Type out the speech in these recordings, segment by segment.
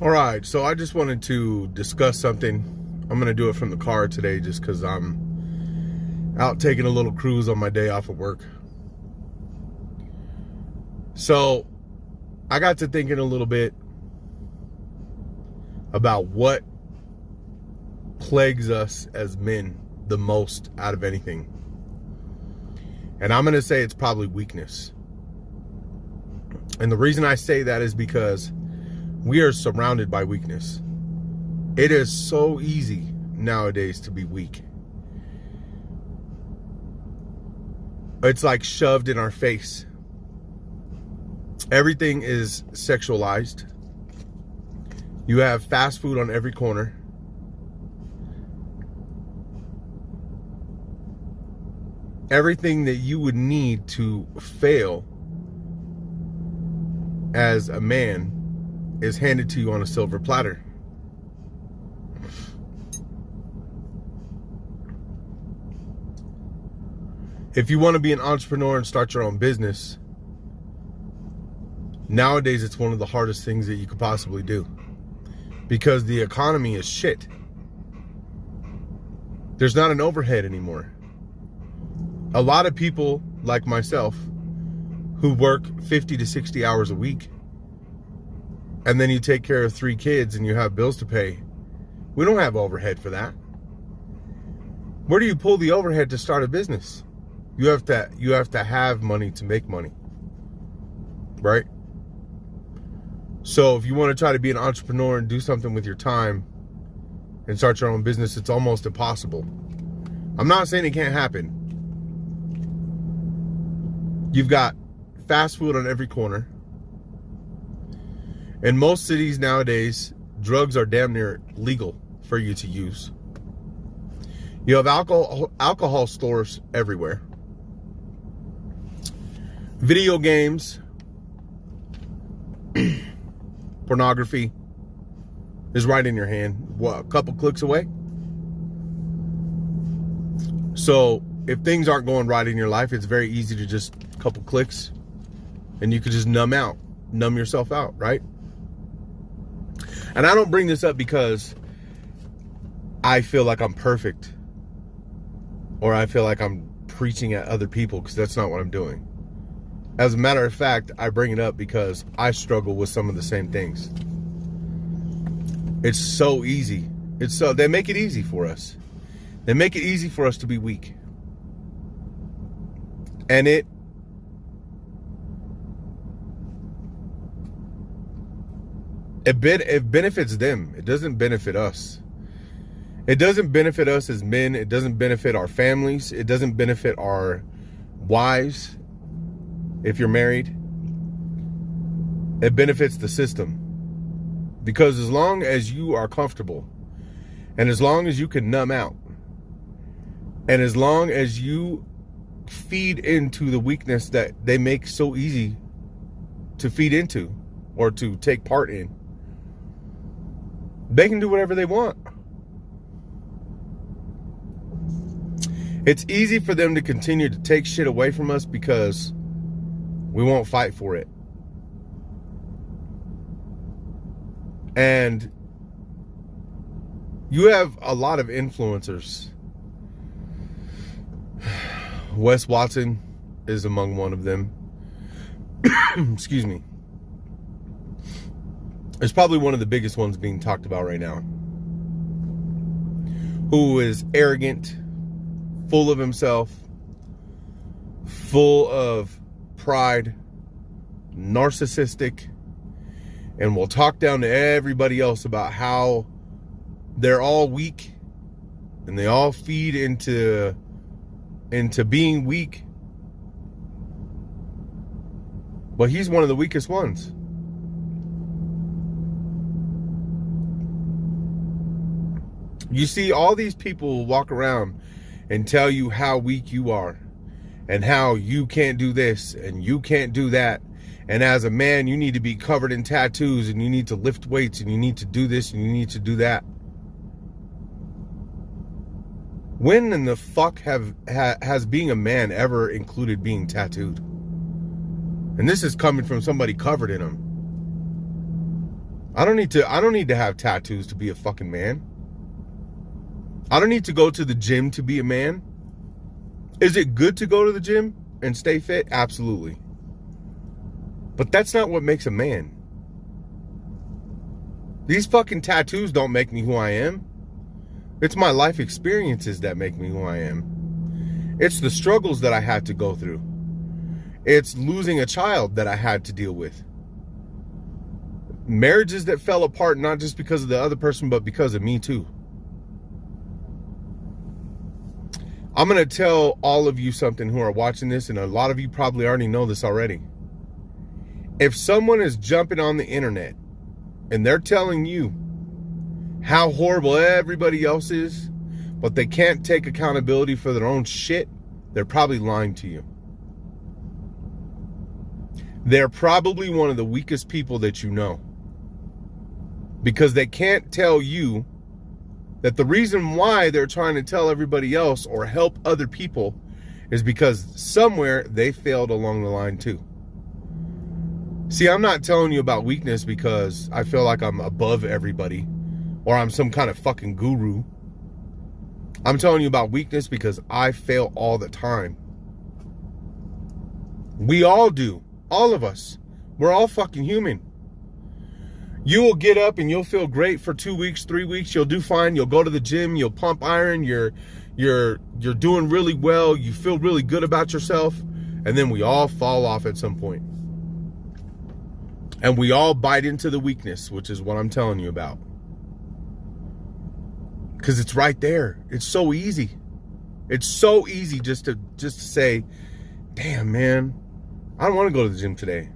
All right, so I just wanted to discuss something. I'm going to do it from the car today just because I'm out taking a little cruise on my day off of work. So I got to thinking a little bit about what plagues us as men the most out of anything. And I'm going to say it's probably weakness. And the reason I say that is because we are surrounded by weakness. It is so easy nowadays to be weak. It's like shoved in our face. Everything is sexualized. You have fast food on every corner. Everything that you would need to fail as a man is handed to you on a silver platter. If you want to be an entrepreneur and start your own business, nowadays it's one of the hardest things that you could possibly do because the economy is shit. There's not an overhead anymore. A lot of people like myself who work 50 to 60 hours a week, and then you take care of 3 kids and you have bills to pay. We don't have overhead for that. Where do you pull the overhead to start a business? You have to have money to make money, right? So if you want to try to be an entrepreneur and do something with your time and start your own business, it's almost impossible. I'm not saying it can't happen. You've got fast food on every corner. In most cities nowadays, drugs are damn near legal for you to use. You have alcohol stores everywhere. Video games, pornography is right in your hand. What, a couple clicks away? So if things aren't going right in your life, it's very easy to just a couple clicks and you could just numb yourself out, right? And I don't bring this up because I feel like I'm perfect or I feel like I'm preaching at other people, because that's not what I'm doing. As a matter of fact, I bring it up because I struggle with some of the same things. It's so easy. They make it easy for us. They make it easy for us to be weak. And it benefits them. It doesn't benefit us. It doesn't benefit us as men. It doesn't benefit our families. It doesn't benefit our wives. If you're married, it benefits the system. Because as long as you are comfortable, and as long as you can numb out, and as long as you feed into the weakness that they make so easy to feed into or to take part in, they can do whatever they want. It's easy for them to continue to take shit away from us because we won't fight for it. And you have a lot of influencers. Wes Watson is among one of them. Excuse me. It's probably one of the biggest ones being talked about right now. Who is arrogant, full of himself, full of pride, narcissistic, and will talk down to everybody else about how they're all weak and they all feed into being weak. But he's one of the weakest ones. You see all these people walk around and tell you how weak you are and how you can't do this and you can't do that. And as a man, you need to be covered in tattoos and you need to lift weights and you need to do this and you need to do that. When in the fuck has being a man ever included being tattooed? And this is coming from somebody covered in them. I don't need to have tattoos to be a fucking man. I don't need to go to the gym to be a man. Is it good to go to the gym and stay fit? Absolutely. But that's not what makes a man. These fucking tattoos don't make me who I am. It's my life experiences that make me who I am. It's the struggles that I had to go through. It's losing a child that I had to deal with. Marriages that fell apart, not just because of the other person, but because of me too. I'm going to tell all of you something who are watching this, and a lot of you probably already know this already. If someone is jumping on the internet and they're telling you how horrible everybody else is, but they can't take accountability for their own shit, they're probably lying to you. They're probably one of the weakest people that you know, because they can't tell you that the reason why they're trying to tell everybody else or help other people is because somewhere they failed along the line too. See, I'm not telling you about weakness because I feel like I'm above everybody or I'm some kind of fucking guru. I'm telling you about weakness because I fail all the time. We all do. All of us. We're all fucking human. You will get up and you'll feel great for 2 weeks, 3 weeks. You'll do fine. You'll go to the gym. You'll pump iron. You're doing really well. You feel really good about yourself. And then we all fall off at some point. And we all bite into the weakness, which is what I'm telling you about. Because it's right there. It's so easy. It's so easy just to say, damn, man, I don't want to go to the gym today.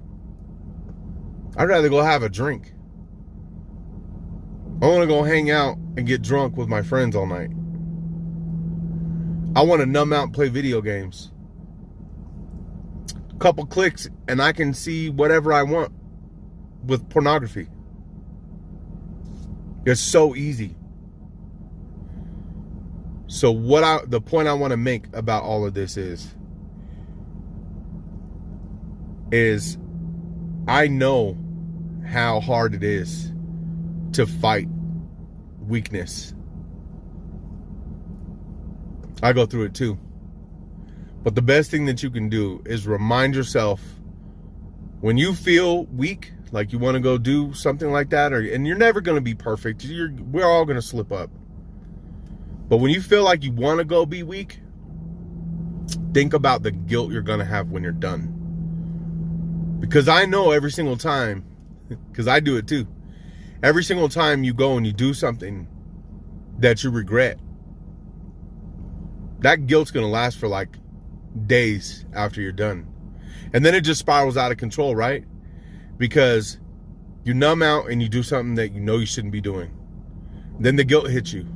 I'd rather go have a drink. I want to go hang out and get drunk with my friends all night. I want to numb out and play video games. A couple clicks and I can see whatever I want with pornography. It's so easy. So the point I want to make about all of this is I know how hard it is to fight weakness. I go through it too. But the best thing that you can do is remind yourself when you feel weak, like you want to go do something like that, and you're never going to be perfect. We're all going to slip up. But when you feel like you want to go be weak, think about the guilt you're going to have when you're done. Because I know every single time, because I do it too, every single time you go and you do something that you regret, that guilt's going to last for like days after you're done. And then it just spirals out of control, right? Because you numb out and you do something that you know you shouldn't be doing. Then the guilt hits you.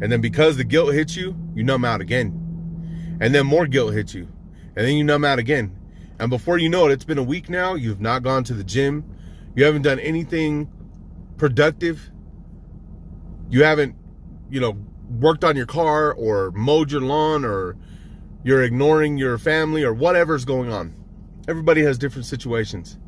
And then because the guilt hits you, you numb out again. And then more guilt hits you. And then you numb out again. And before you know it, it's been a week now. You've not gone to the gym. You haven't done anything productive. You haven't, worked on your car or mowed your lawn, or you're ignoring your family or whatever's going on. Everybody has different situations.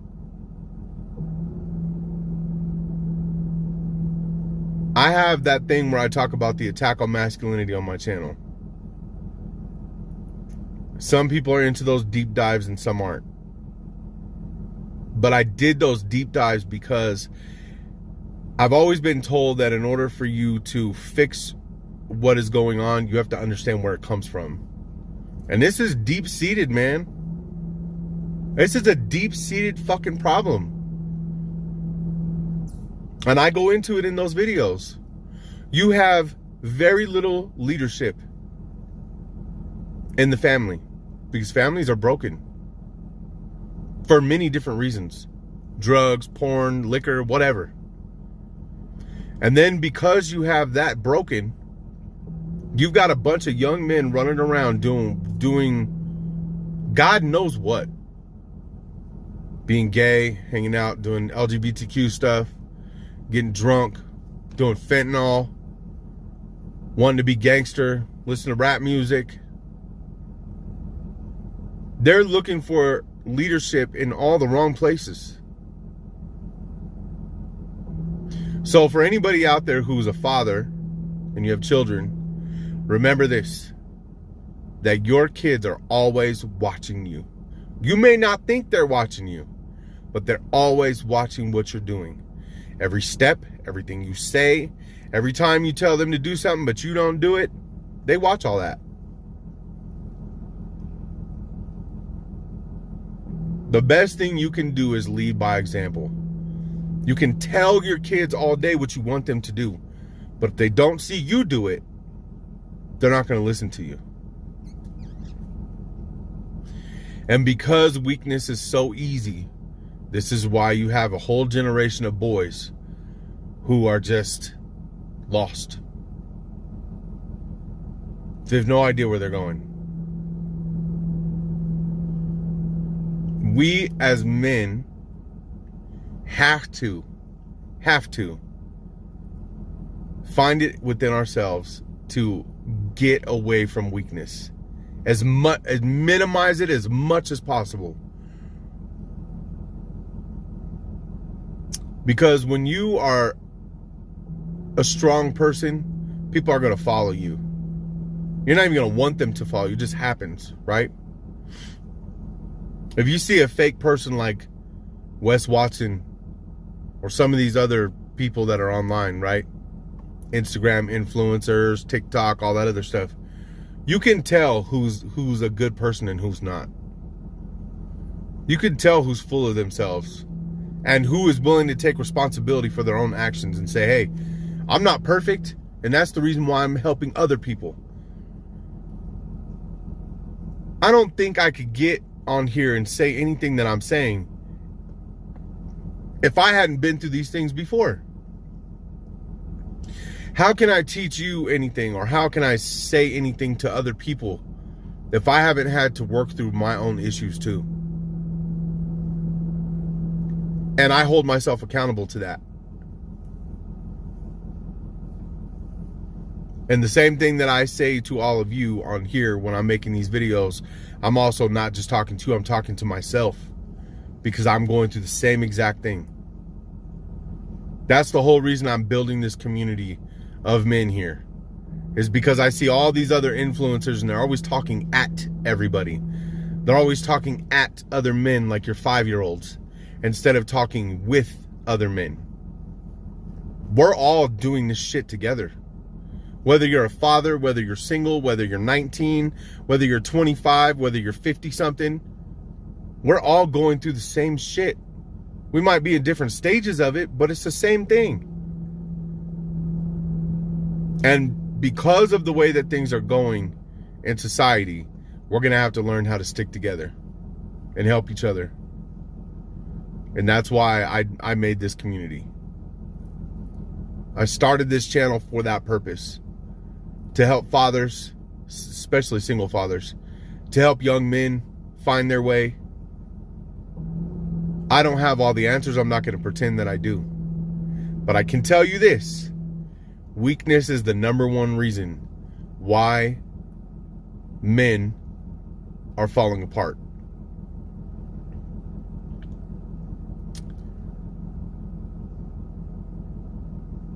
I have that thing where I talk about the attack on masculinity on my channel. Some people are into those deep dives and some aren't. But I did those deep dives because I've always been told that in order for you to fix what is going on, you have to understand where it comes from. And this is deep-seated, man. This is a deep-seated fucking problem. And I go into it in those videos. You have very little leadership in the family because families are broken for many different reasons. Drugs, porn, liquor, whatever. And then because you have that broken, you've got a bunch of young men running around doing God knows what. Being gay, hanging out, doing LGBTQ stuff, getting drunk, doing fentanyl, wanting to be gangster, listen to rap music. They're looking for leadership in all the wrong places. So for anybody out there who's a father and you have children, remember this, that your kids are always watching you. You may not think they're watching you, but they're always watching what you're doing. Every step, everything you say, every time you tell them to do something but you don't do it, they watch all that. The best thing you can do is lead by example. You can tell your kids all day what you want them to do, but if they don't see you do it, they're not going to listen to you. And because weakness is so easy, this is why you have a whole generation of boys who are just lost. They have no idea where they're going. We as men have to find it within ourselves to get away from weakness. Minimize it as much as possible. Because when you are a strong person, people are going to follow you. You're not even going to want them to follow you. It just happens, right? If you see a fake person like Wes Watson or some of these other people that are online, right? Instagram influencers, TikTok, all that other stuff. You can tell who's a good person and who's not. You can tell who's full of themselves and who is willing to take responsibility for their own actions and say, hey, I'm not perfect, and that's the reason why I'm helping other people. I don't think I could get on here and say anything that I'm saying if I hadn't been through these things before. How can I teach you anything, or how can I say anything to other people if I haven't had to work through my own issues too? And I hold myself accountable to that. And the same thing that I say to all of you on here when I'm making these videos, I'm also not just talking to you, I'm talking to myself, because I'm going through the same exact thing. That's the whole reason I'm building this community of men here, is because I see all these other influencers and they're always talking at everybody. They're always talking at other men like you're 5-year-olds instead of talking with other men. We're all doing this shit together. Whether you're a father, whether you're single, whether you're 19, whether you're 25, whether you're 50 something, we're all going through the same shit. We might be in different stages of it, but it's the same thing. And because of the way that things are going in society, we're going to have to learn how to stick together and help each other. And that's why I made this community. I started this channel for that purpose. To help fathers, especially single fathers, to help young men find their way. I don't have all the answers. I'm not going to pretend that I do. But I can tell you this. Weakness is the number one reason why men are falling apart.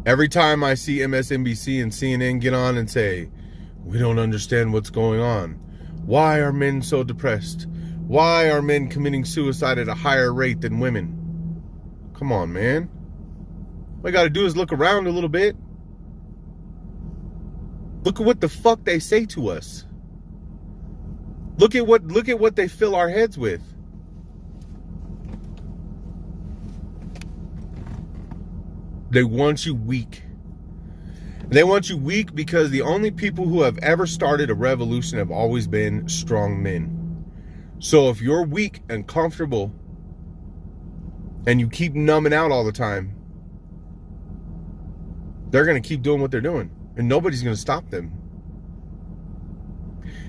Every time I see MSNBC and CNN get on and say, we don't understand what's going on. Why are men so depressed? Why are men committing suicide at a higher rate than women? Come on, man. All I got to do is look around a little bit. Look at what the fuck they say to us. Look at what they fill our heads with. They want you weak. They want you weak because the only people who have ever started a revolution have always been strong men. So if you're weak and comfortable and you keep numbing out all the time, they're going to keep doing what they're doing and nobody's going to stop them.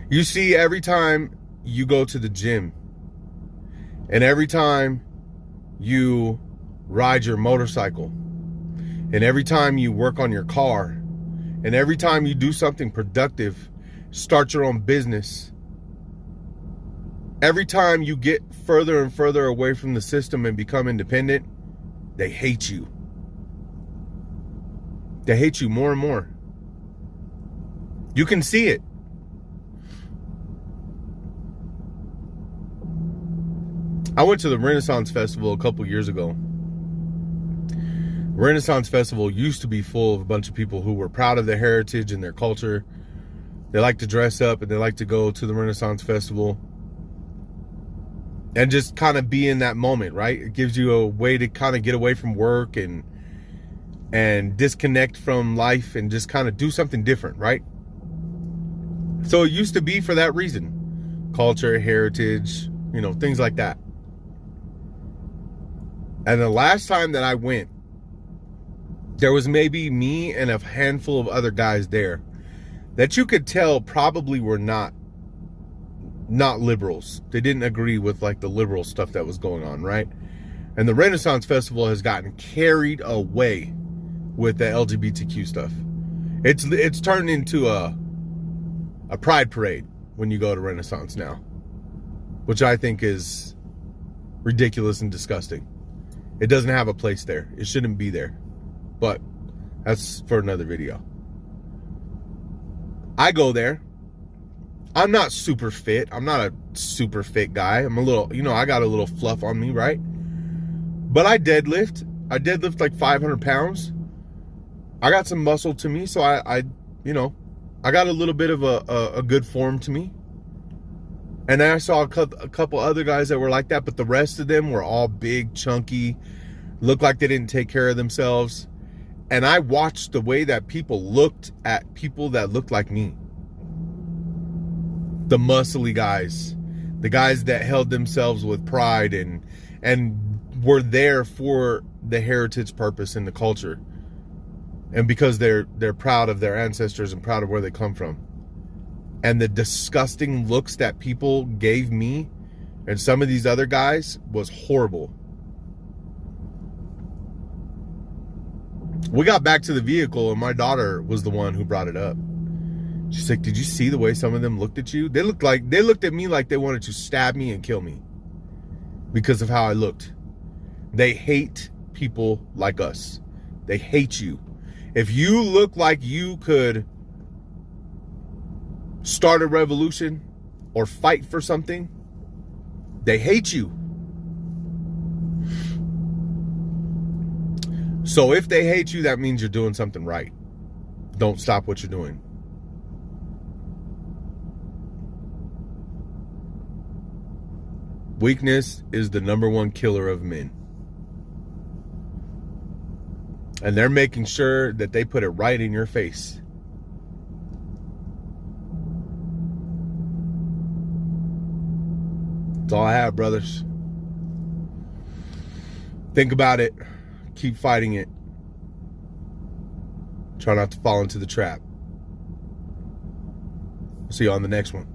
You see, every time you go to the gym and every time you ride your motorcycle, and every time you work on your car, and every time you do something productive, start your own business, every time you get further and further away from the system and become independent, they hate you. They hate you more and more. You can see it. I went to the Renaissance Festival a couple years ago. Renaissance Festival used to be full of a bunch of people who were proud of their heritage and their culture. They like to dress up and they like to go to the Renaissance Festival and just kind of be in that moment, right? It gives you a way to kind of get away from work and disconnect from life and just kind of do something different, right? So it used to be for that reason. Culture, heritage, things like that. And the last time that I went, there was maybe me and a handful of other guys there that you could tell probably were not liberals. They didn't agree with like the liberal stuff that was going on, right? And the Renaissance Festival has gotten carried away with the LGBTQ stuff. It's turned into a pride parade when you go to Renaissance now, which I think is ridiculous and disgusting. It doesn't have a place there. It shouldn't be there. But that's for another video. I go there. I'm not super fit. I'm not a super fit guy. I'm a little, I got a little fluff on me, right? But I deadlift. I deadlift like 500 pounds. I got some muscle to me, so I got a little bit of a good form to me. And then I saw a couple other guys that were like that, but the rest of them were all big, chunky, looked like they didn't take care of themselves. And I watched the way that people looked at people that looked like me. The muscly guys, the guys that held themselves with pride and were there for the heritage purpose and the culture. And because they're proud of their ancestors and proud of where they come from. And the disgusting looks that people gave me and some of these other guys was horrible. We got back to the vehicle and my daughter was the one who brought it up. She's like, did you see the way some of them looked at you? They looked at me like they wanted to stab me and kill me because of how I looked. They hate people like us. They hate you. If you look like you could start a revolution or fight for something, they hate you. So if they hate you, that means you're doing something right. Don't stop what you're doing. Weakness is the #1 killer of men. And they're making sure that they put it right in your face. That's all I have, brothers. Think about it. Keep fighting it. Try not to fall into the trap. See you on the next one.